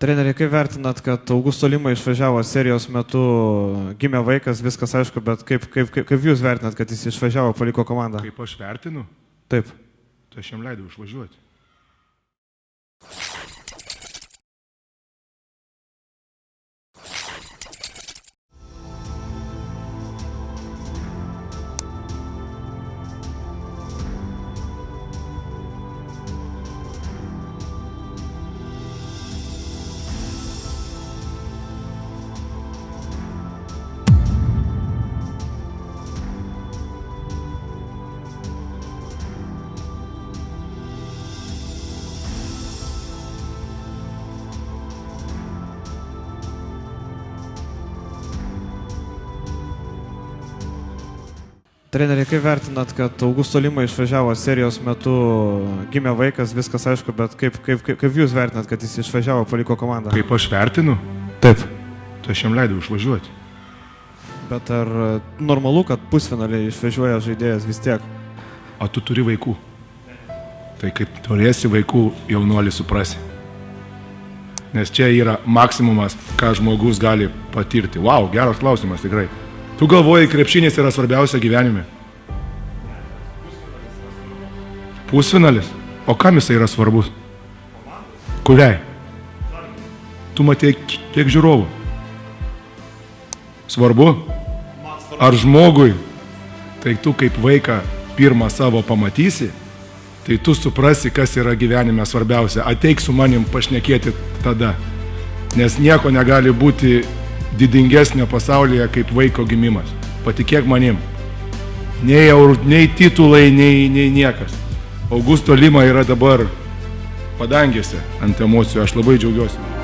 Treneri, kaip vertinat, kad Augusto Lima išvažiavo serijos metu, gimė vaikas, viskas aišku, bet kaip jūs vertinat, kad jis išvažiavo, paliko komandą? Kaip aš vertinu? Taip. Tai aš jam leidau išvažiuoti. Treneri, kaip vertinat, kad Augusto Lima išvažiavo serijos metu, gimė vaikas, viskas aišku, bet kaip jūs vertinat, kad jis išvažiavo, paliko komandą? Kaip aš vertinu? Taip. Tai aš jam leidau išvažiuoti. Bet ar normalu, kad pusfinaliai išvažiuoja žaidėjas vis tiek? O tu turi vaikų. Tai kaip turėsi vaikų, jaunuolį suprasi. Nes čia yra maksimumas, ką žmogus gali patirti. Vau, geras klausimas tikrai. Tu galvoji, krepšinis yra svarbiausia gyvenime? Pusfinalis? O kam jisai yra svarbus? Kuriai? Tu matei kiek žiūrovų? Svarbu? Ar žmogui? Tai tu kaip vaiką pirmą savo pamatysi, tai tu suprasi, kas yra gyvenime svarbiausia. Ateik su manim pašnekėti tada. Nes nieko negali būti didingesnio pasaulyje kaip vaiko gimimas. Patikėk manim. Nei titulai, nei niekas. Augusto Lima yra dabar padangėse ant emocijų. Aš labai džiaugiuosi.